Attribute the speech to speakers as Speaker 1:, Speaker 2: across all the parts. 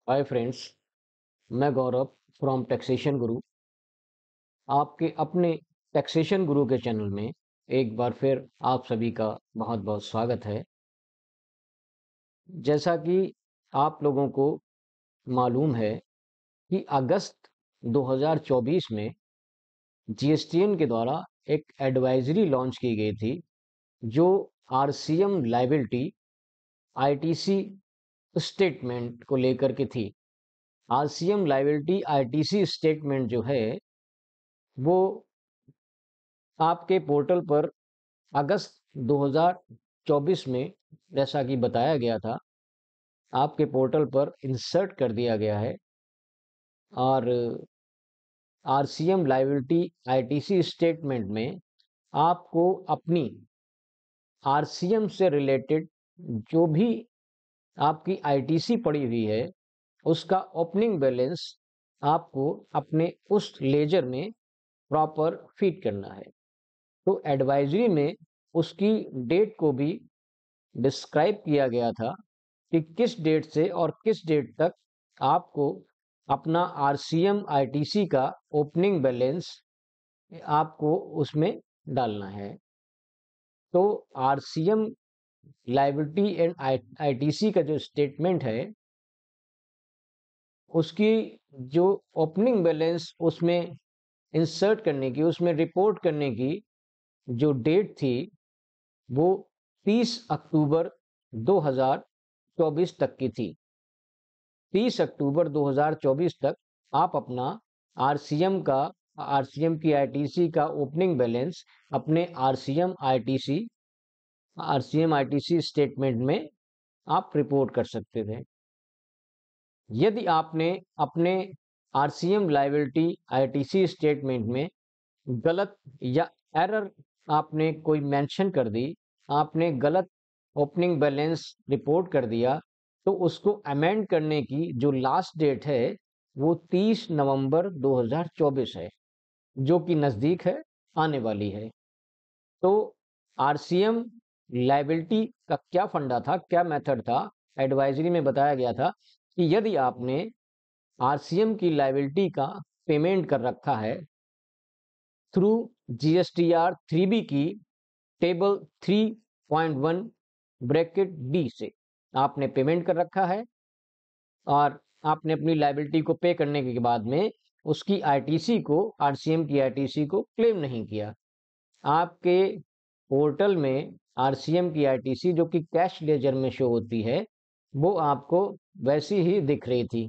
Speaker 1: Hi friends. मैं गौरव from taxation गुरु आपके अपने टैक्सेशन गुरु के चैनल में एक बार फिर आप सभी का बहुत बहुत स्वागत है। जैसा कि आप लोगों को मालूम है कि अगस्त 2024 में जीएसटीएन के द्वारा एक एडवाइजरी लॉन्च की गई थी जो आरसीएम लायबिलिटी आईटीसी स्टेटमेंट को लेकर के थी। आरसीएम लायबिलिटी आईटीसी स्टेटमेंट जो है वो आपके पोर्टल पर अगस्त 2024 में, जैसा कि बताया गया था, आपके पोर्टल पर इंसर्ट कर दिया गया है। और आरसीएम लायबिलिटी आईटीसी स्टेटमेंट में आपको अपनी आरसीएम से रिलेटेड जो भी आपकी आईटीसी पड़ी हुई है उसका ओपनिंग बैलेंस आपको अपने उस लेजर में प्रॉपर फीड करना है। तो एडवाइजरी में उसकी डेट को भी डिस्क्राइब किया गया था कि किस डेट से और किस डेट तक आपको अपना आरसीएम आईटीसी का ओपनिंग बैलेंस आपको उसमें डालना है। तो आरसीएम लायबिलिटी एंड आईटीसी का जो स्टेटमेंट है उसकी जो ओपनिंग बैलेंस उसमें इंसर्ट करने की, उसमें रिपोर्ट करने की जो डेट थी वो 30 अक्टूबर 2024 तक की थी। 30 अक्टूबर 2024 तक आप अपना आरसीएम का आरसीएम की आईटीसी का ओपनिंग बैलेंस अपने आरसीएम आईटीसी स्टेटमेंट में आप रिपोर्ट कर सकते थे। यदि आपने अपने आरसीएम लायबिलिटी आईटीसी स्टेटमेंट में गलत या एरर आपने कोई मेंशन कर दी, आपने गलत ओपनिंग बैलेंस रिपोर्ट कर दिया, तो उसको अमेंड करने की जो लास्ट डेट है वो 30 नवंबर 2024 है, जो कि नज़दीक है, आने वाली है। तो आरसीएम लायबिलिटी का क्या फंडा था, क्या मेथड था, एडवाइजरी में बताया गया था कि यदि आपने आरसीएम की लायबिलिटी का पेमेंट कर रखा है थ्रू जीएसटीआर 3B की टेबल 3.1 ब्रैकेट डी से आपने पेमेंट कर रखा है और आपने अपनी लायबिलिटी को पे करने के बाद में उसकी आईटीसी को, आरसीएम की आईटीसी को क्लेम नहीं किया। आपके पोर्टल में आरसीएम की आईटीसी जो कि कैश लेजर में शो होती है वो आपको वैसी ही दिख रही थी।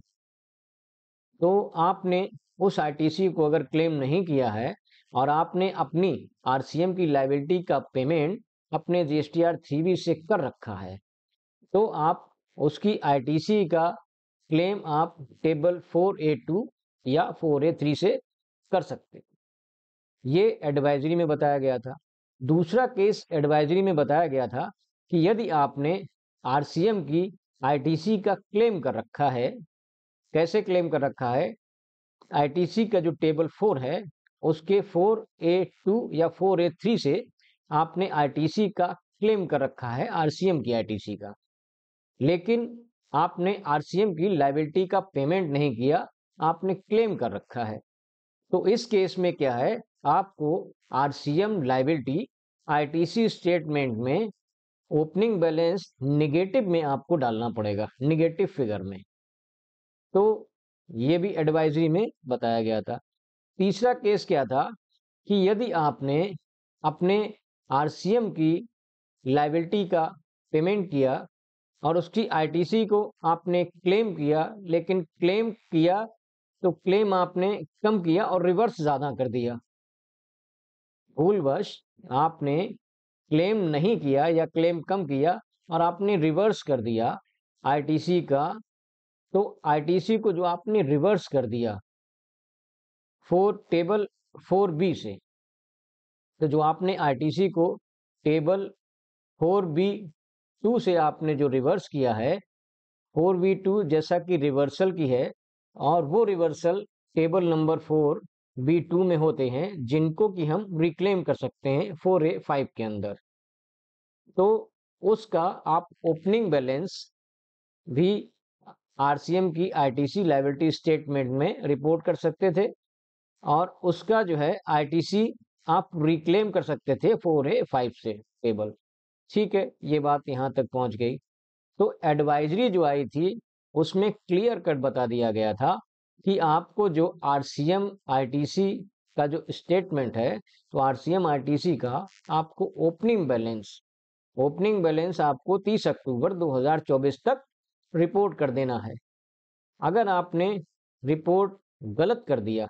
Speaker 1: तो आपने उस आईटीसी को अगर क्लेम नहीं किया है और आपने अपनी आरसीएम की लायबिलिटी का पेमेंट अपने जीएसटीआर 3B से कर रखा है, तो आप उसकी आईटीसी का क्लेम आप टेबल 4A2 या 4A3 से कर सकते। ये एडवाइजरी में बताया गया था। दूसरा केस एडवाइजरी में बताया गया था कि यदि आपने आरसीएम की आईटीसी का क्लेम कर रखा है, कैसे क्लेम कर रखा है, आईटीसी का जो टेबल 4 है उसके 4A2 या 4A3 से आपने आईटीसी का क्लेम कर रखा है, आरसीएम की आईटीसी का, लेकिन आपने आरसीएम की लायबिलिटी का पेमेंट नहीं किया, आपने क्लेम कर रखा है। तो इस केस में क्या है, आपको आरसीएम लायबिलिटी आईटीसी स्टेटमेंट में ओपनिंग बैलेंस निगेटिव में आपको डालना पड़ेगा, निगेटिव फिगर में। तो ये भी एडवाइजरी में बताया गया था। तीसरा केस क्या था कि यदि आपने अपने आरसीएम की लायबिलिटी का पेमेंट किया और उसकी आईटीसी को आपने क्लेम किया, लेकिन क्लेम किया तो क्लेम आपने कम किया और रिवर्स ज़्यादा कर दिया। भूलवश आपने क्लेम नहीं किया या क्लेम कम किया और आपने रिवर्स कर दिया आईटीसी का, तो आईटीसी को जो आपने रिवर्स कर दिया टेबल 4B से, तो जो आपने आईटीसी को टेबल 4B2 से आपने जो रिवर्स किया है, 4B2 जैसा कि रिवर्सल की है और वो रिवर्सल टेबल नंबर 4B2 में होते हैं जिनको कि हम रिक्लेम कर सकते हैं 4A5 के अंदर। तो उसका आप ओपनिंग बैलेंस भी आरसीएम की आईटीसी लायबिलिटी स्टेटमेंट में रिपोर्ट कर सकते थे और उसका जो है आईटीसी आप रिक्लेम कर सकते थे 4A5 से टेबल। ठीक है, ये बात यहाँ तक पहुँच गई। तो एडवाइजरी जो आई थी उसमें क्लियर कट बता दिया गया था कि आपको जो आरसीएम आईटीसी का जो स्टेटमेंट है, तो आरसीएम आईटीसी का आपको ओपनिंग बैलेंस आपको 30 अक्टूबर 2024 तक रिपोर्ट कर देना है। अगर आपने रिपोर्ट गलत कर दिया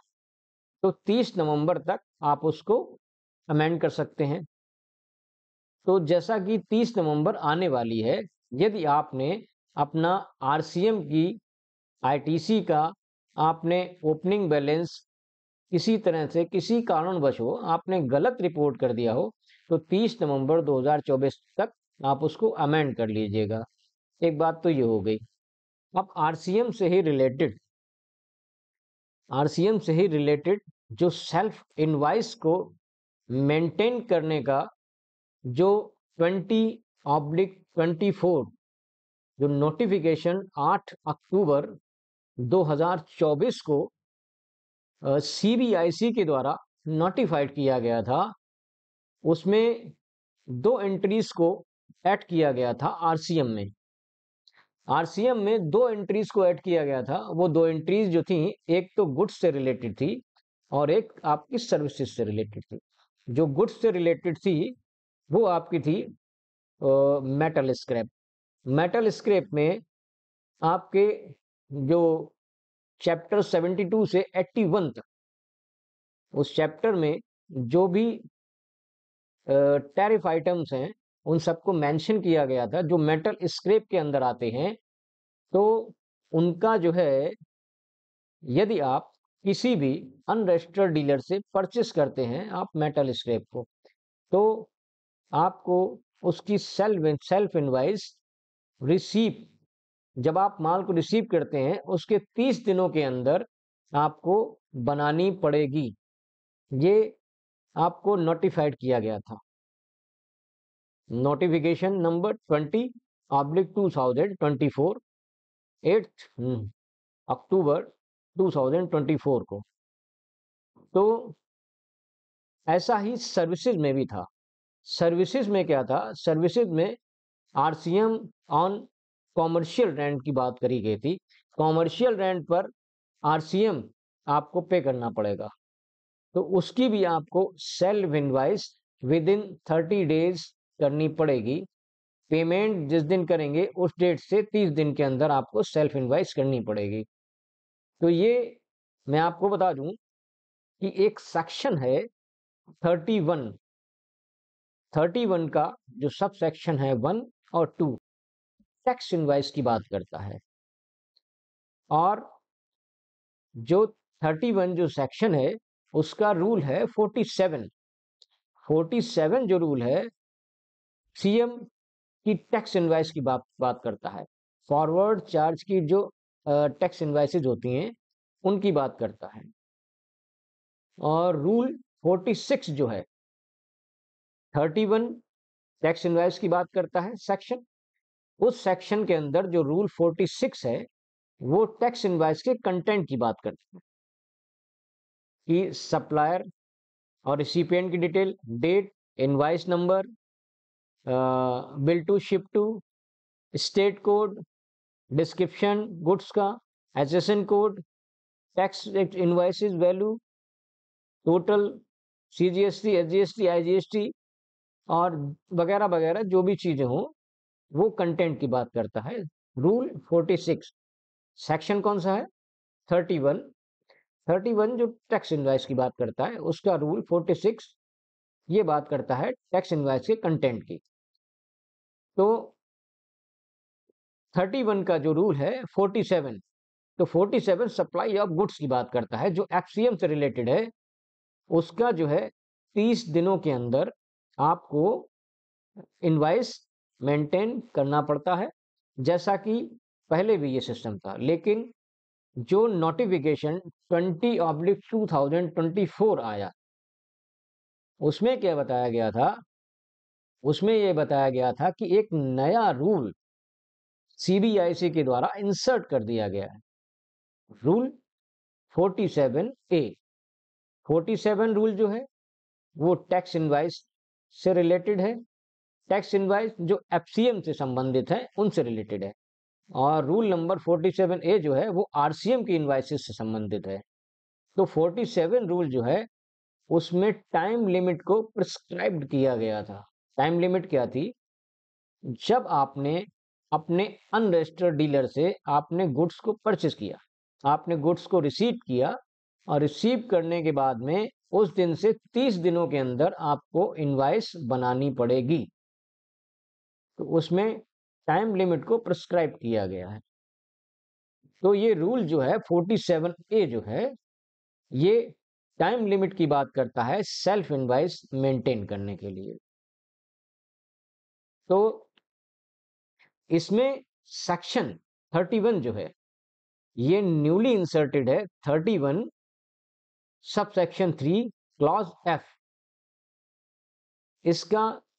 Speaker 1: तो 30 नवंबर तक आप उसको अमेंड कर सकते हैं। तो जैसा कि 30 नवंबर आने वाली है, यदि आपने अपना आरसीएम की आईटीसी का आपने ओपनिंग बैलेंस किसी तरह से किसी कारणवश हो आपने गलत रिपोर्ट कर दिया हो, तो 30 नवंबर 2024 तक आप उसको अमेंड कर लीजिएगा। एक बात तो ये हो गई। अब आरसीएम से ही रिलेटेड जो सेल्फ इनवाइस को मेंटेन करने का जो 20/24 जो नोटिफिकेशन 8 अक्टूबर 2024 को सीबीआईसी के द्वारा नोटिफाइड किया गया था, उसमें दो एंट्रीज को ऐड किया गया था आरसीएम में दो एंट्रीज को ऐड किया गया था। वो दो एंट्रीज जो थी, एक तो गुड्स से रिलेटेड थी और एक आपकी सर्विसेज से रिलेटेड थी। जो गुड्स से रिलेटेड थी वो आपकी थी मेटल स्क्रैप में आपके जो चैप्टर 72 से 81 तक, उस चैप्टर में जो भी टैरिफ आइटम्स हैं उन सबको मेंशन किया गया था। जो मेटल स्क्रैप के अंदर आते हैं, तो उनका जो है, यदि आप किसी भी अनरजिस्टर्ड डीलर से परचेस करते हैं आप मेटल स्क्रैप को, तो आपको उसकी सेल्फ इनवाइस रिसीप, जब आप माल को रिसीव करते हैं उसके 30 दिनों के अंदर आपको बनानी पड़ेगी। ये आपको नोटिफाइड किया गया था। नोटिफिकेशन नंबर 20/2024 8 अक्टूबर 2024 को। तो ऐसा ही सर्विसेज में भी था। सर्विसेज में क्या था? सर्विसेज में आरसीएम ऑन कॉमर्शियल रेंट की बात करी गई थी। कॉमर्शियल रेंट पर आरसीएम आपको पे करना पड़ेगा, तो उसकी भी आपको self invoice with in 30 days करनी पड़ेगी। पेमेंट जिस दिन करेंगे उस डेट से 30 दिन के अंदर आपको सेल्फ इनवाइस करनी पड़ेगी। तो ये मैं आपको बता दूं कि एक सेक्शन है 31 का, जो सब सेक्शन है 1 और 2 टैक्स इनवाइस की बात करता है। और जो 31 जो सेक्शन है उसका रूल है 47 जो रूल है सीएम की टैक्स इनवाइस की बात करता है। फॉरवर्ड चार्ज की जो टैक्स इनवाइसेज होती हैं उनकी बात करता है। और रूल 46 जो है 31 टैक्स इनवाइस की बात करता है सेक्शन, उस सेक्शन के अंदर जो रूल 46 है वो टैक्स इनवाइस के कंटेंट की बात करता है कि सप्लायर और रिसिपिएंट की detail, date, invoice number, bill to ship to, state code, description goods का, SSN code, tax invoices value, total, CGST, SGST, IGST और वगैरह वगैरह जो भी चीजें हों, वो कंटेंट की बात करता है रूल 46। सेक्शन कौन सा है? 31 जो टैक्स इनवाइस की बात करता है उसका रूल 46 ये बात करता है टैक्स इनवाइस के कंटेंट की। तो 31 का जो रूल है 47, तो 47 सप्लाई ऑफ गुड्स की बात करता है, जो एफसीएम से रिलेटेड है। उसका जो है 30 दिनों के अंदर आपको इनवाइस मेंटेन करना पड़ता है, जैसा कि पहले भी ये सिस्टम था। लेकिन जो नोटिफिकेशन 20/2024 आया उसमें क्या बताया गया था? उसमें यह बताया गया था कि एक नया रूल CBIC के द्वारा इंसर्ट कर दिया गया है। रूल 47A, 47 रूल जो है वो टैक्स इनवाइस से रिलेटेड है। टैक्स इनवाइस जो FCM से संबंधित है उनसे रिलेटेड है, और रूल नंबर 47A जो है वो RCM की इनवाइसेस से संबंधित है। तो 47 रूल जो है उसमें टाइम लिमिट को प्रिस्क्राइब्ड किया गया था। टाइम लिमिट क्या थी? जब आपने अपने अनरजिस्टर्ड डीलर से आपने गुड्स को परचेस किया, आपने गुड्स को रिसीव किया, और रिसीव करने के बाद में उस दिन से 30 दिनों के अंदर आपको इनवाइस बनानी पड़ेगी। तो उसमें टाइम लिमिट को प्रिस्क्राइब किया गया है। तो ये रूल जो है 47A जो है ये टाइम लिमिट की बात करता है सेल्फ इनवाइस मेंटेन करने के लिए। तो इसमें सेक्शन 31 जो है ये न्यूली इंसर्टेड है। 31 सब सेक्शन 3 क्लॉज F,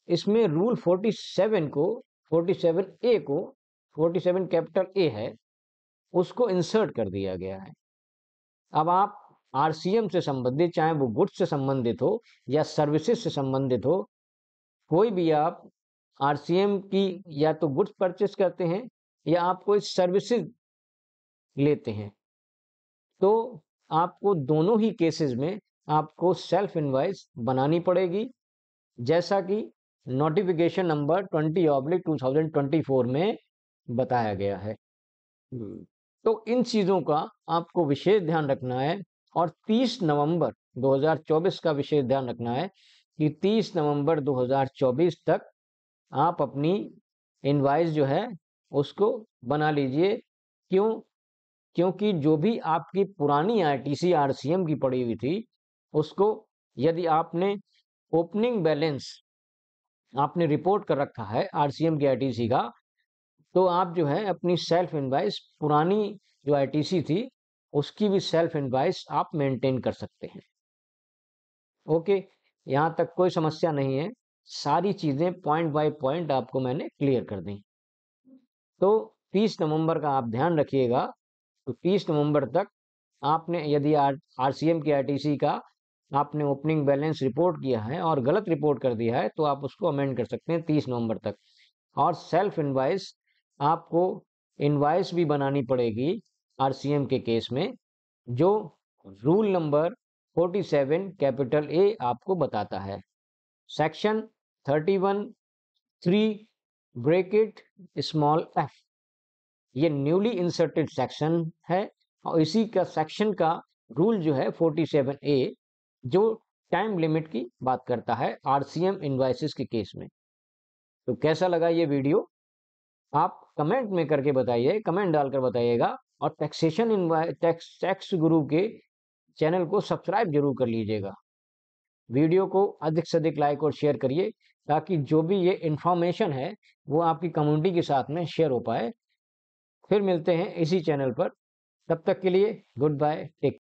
Speaker 1: इसमें रूल 47 को 47A को 47 कैपिटल A है उसको इंसर्ट कर दिया गया है। अब आप RCM से संबंधित, चाहे वो गुड्स से संबंधित हो या सर्विसेज से संबंधित हो, कोई भी आप RCM की या तो गुड्स परचेस करते हैं या आप कोई सर्विसेज लेते हैं, तो आपको दोनों ही केसेस में आपको सेल्फ इनवाइस बनानी पड़ेगी, जैसा कि नोटिफिकेशन नंबर 20/2024 में बताया गया है। तो इन चीज़ों का आपको विशेष ध्यान रखना है, और 30 नवंबर 2024 का विशेष ध्यान रखना है कि 30 नवंबर 2024 तक आप अपनी इनवाइस जो है उसको बना लीजिए। क्यों? क्योंकि जो भी आपकी पुरानी ITC RCM की पड़ी हुई थी उसको, यदि आपने ओपनिंग बैलेंस आपने रिपोर्ट कर रखा है RCM की ITC का, तो आप जो है अपनी सेल्फ इनवाइस पुरानी जो ITC थी उसकी भी सेल्फ इनवाइस आप मेंटेन कर सकते हैं। ओके, यहाँ तक कोई समस्या नहीं है, सारी चीज़ें पॉइंट बाय पॉइंट आपको मैंने क्लियर कर दी। तो 30 नवंबर का आप ध्यान रखिएगा। तो 30 नवंबर तक आपने यदि RCM की ITC का आपने ओपनिंग बैलेंस रिपोर्ट किया है और गलत रिपोर्ट कर दिया है तो आप उसको अमेंड कर सकते हैं 30 नवंबर तक। और सेल्फ इनवाइस, आपको इनवाइस भी बनानी पड़ेगी RCM के केस में, जो रूल नंबर 47 कैपिटल A आपको बताता है। सेक्शन 31(3) ब्रैकेट स्मॉल f, ये न्यूली इंसर्टेड सेक्शन है, और इसी का सेक्शन का रूल जो है 47A जो टाइम लिमिट की बात करता है RCM इनवाइसेस के केस में। तो कैसा लगा ये वीडियो आप कमेंट में करके बताइए, कमेंट डालकर बताइएगा, और टैक्सेशन टैक्स गुरु के चैनल को सब्सक्राइब जरूर कर लीजिएगा। वीडियो को अधिक से अधिक लाइक और शेयर करिए ताकि जो भी ये इन्फॉर्मेशन है वो आपकी कम्युनिटी के साथ में शेयर हो पाए। फिर मिलते हैं इसी चैनल पर, तब तक के लिए गुड बाय, टेक।